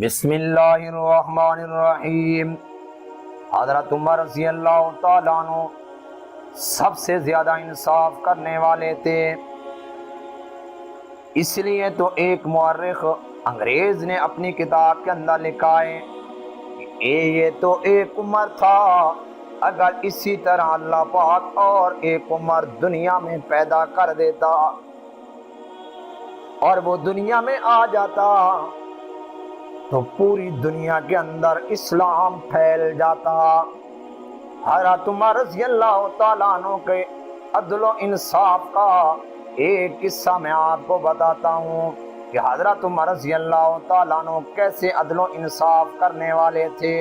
بسم اللہ الرحمن الرحیم۔ حضرت عمر رضی اللہ تعالیٰ عنہ سب سے زیادہ انصاف کرنے والے تھے، اس لیے تو ایک مورخ انگریز نے اپنی کتاب کے اندر لکھا ہے کہ یہ تو ایک عمر تھا، اگر اسی طرح اللہ پاک اور ایک عمر دنیا میں پیدا کر دیتا اور وہ دنیا میں آ جاتا تو پوری دنیا کے اندر اسلام پھیل جاتا۔ حضرت عمر رضی اللہ تعالیٰ عنہ کے عدل و انصاف کا ایک قصہ میں آپ کو بتاتا ہوں کہ حضرت عمر رضی اللہ تعالیٰ عنہ کیسے عدل و انصاف کرنے والے تھے۔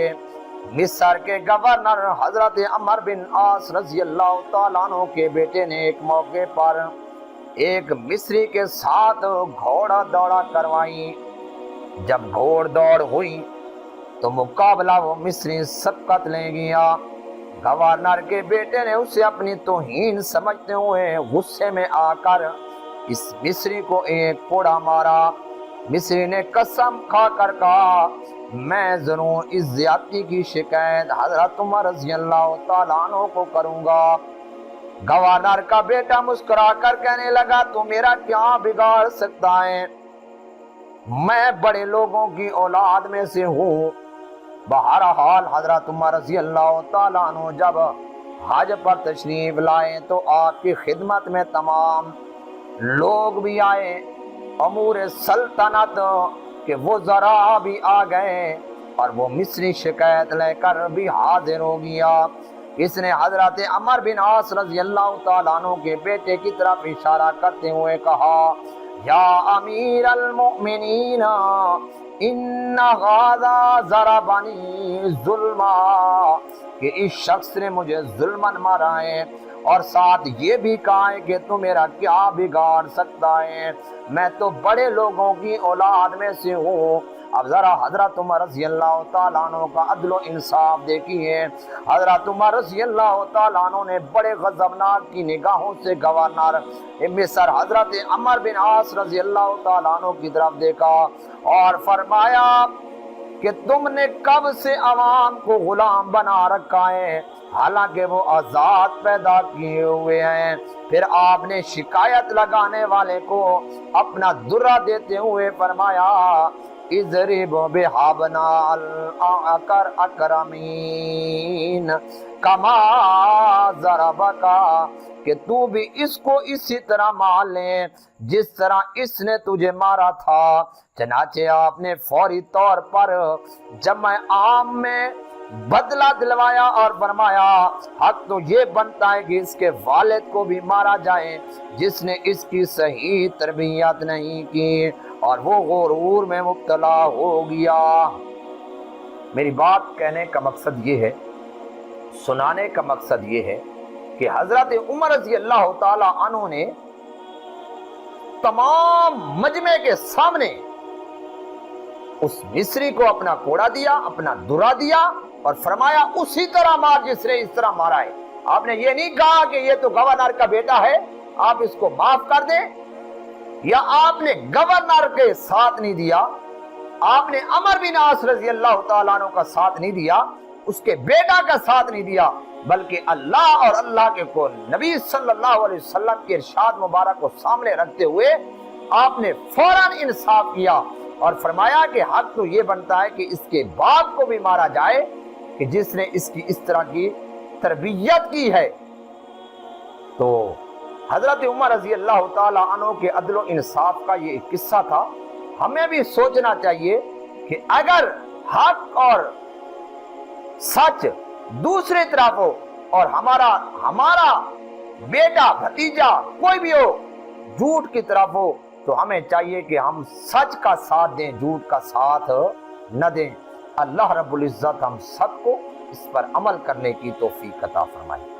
مصر کے گورنر حضرت عمر بن عاص رضی اللہ تعالیٰ عنہ کے بیٹے نے ایک موقع پر ایک مصری کے ساتھ گھوڑا دوڑا کروائی۔ جب گھوڑ دوڑ ہوئی تو مقابلہ وہ مصری سبقت لے گیا۔ گورنر کے بیٹے نے اسے اپنی توہین سمجھتے ہوئے غصے میں آ کر اس مصری کو ایک کوڑا مارا۔ مصری نے قسم کھا کر کہا میں ضرور اس زیادتی کی شکایت حضرت عمر رضی اللہ تعالیٰ عنہ کو کروں گا۔ گورنر کا بیٹا مسکرا کر کہنے لگا تو میرا کیا بگاڑ سکتا ہے، میں بڑے لوگوں کی اولاد میں سے ہوں۔ بہرحال حضرت عمر رضی اللہ تعالیٰ عنہ جب حج پر تشریف لائے تو آپ کی خدمت میں تمام لوگ بھی آئے، امور سلطنت کے وزراء بھی آ گئے اور وہ مصری شکایت لے کر بھی حاضر ہو گیا۔ اس نے حضرت عمر بن عاص رضی اللہ تعالیٰ عنہ کے بیٹے کی طرف اشارہ کرتے ہوئے کہا یا امیر المؤمنین ان غازا ضربنی ظلما، کہ اس شخص نے مجھے ظلماً مارا ہے اور ساتھ یہ بھی کہا ہے کہ تو میرا کیا بگاڑ سکتا ہے، میں تو بڑے لوگوں کی اولاد میں سے ہوں۔ اب ذرا حضرت عمر رضی اللہ تعالیٰ عنہ کا عدل و انصاف دیکھیے۔ حضرت عمر رضی اللہ تعالیٰ عنہ نے بڑے غضبناک کی نگاہوں سے گورنر مصر حضرت عمر بن عاص رضی اللہ تعالیٰ عنہ کی طرف دیکھا اور فرمایا کہ تم نے کب سے عوام کو غلام بنا رکھا ہے حالانکہ وہ آزاد پیدا کیے ہوئے ہیں۔ پھر آپ نے شکایت لگانے والے کو اپنا درہ دیتے ہوئے فرمایا اضرب بحابنا الاکر اکرمین کما ضربکا، کہ تو بھی اس کو اسی طرح مار لے جس طرح اس نے تجھے مارا تھا۔ چنانچہ آپ نے فوری طور پر جمع عام میں بدلہ دلوایا اور فرمایا حق تو یہ بنتا ہے کہ اس کے والد کو بھی مارا جائے جس نے اس کی صحیح تربیت نہیں کی اور وہ غرور میں مبتلا ہو گیا۔ میری بات کہنے کا مقصد یہ ہے، سنانے کا مقصد یہ ہے کہ حضرت عمر رضی اللہ تعالی عنہ نے تمام مجمع کے سامنے اس مصری کو اپنا کوڑا دیا، اپنا درہ دیا اور فرمایا اسی طرح مار جس نے اس طرح مارا ہے۔ آپ نے یہ نہیں کہا کہ یہ تو گورنر کا بیٹا ہے آپ اس کو معاف کر دیں، یا آپ نے گورنر کے ساتھ نہیں دیا، آپ نے عمر بن عاص رضی اللہ تعالیٰ عنہ کا ساتھ نہیں دیا، اس کے بیٹا کا ساتھ نہیں دیا، بلکہ اللہ اور اللہ کے کو نبی صلی اللہ علیہ وسلم کے ارشاد مبارک کو سامنے رکھتے ہوئے آپ نے فوراً انصاف کیا اور فرمایا کہ حق تو یہ بنتا ہے کہ اس کے باپ کو بھی مارا جائے کہ جس نے اس کی اس طرح کی تربیت کی ہے۔ تو حضرت عمر رضی اللہ تعالیٰ عنہ کے عدل و انصاف کا یہ ایک قصہ تھا۔ ہمیں بھی سوچنا چاہیے کہ اگر حق اور سچ دوسری طرف ہو اور ہمارا بیٹا بھتیجا کوئی بھی ہو جھوٹ کی طرف ہو تو ہمیں چاہیے کہ ہم سچ کا ساتھ دیں، جھوٹ کا ساتھ نہ دیں۔ اللہ رب العزت ہم سب کو اس پر عمل کرنے کی توفیق عطا فرمائے۔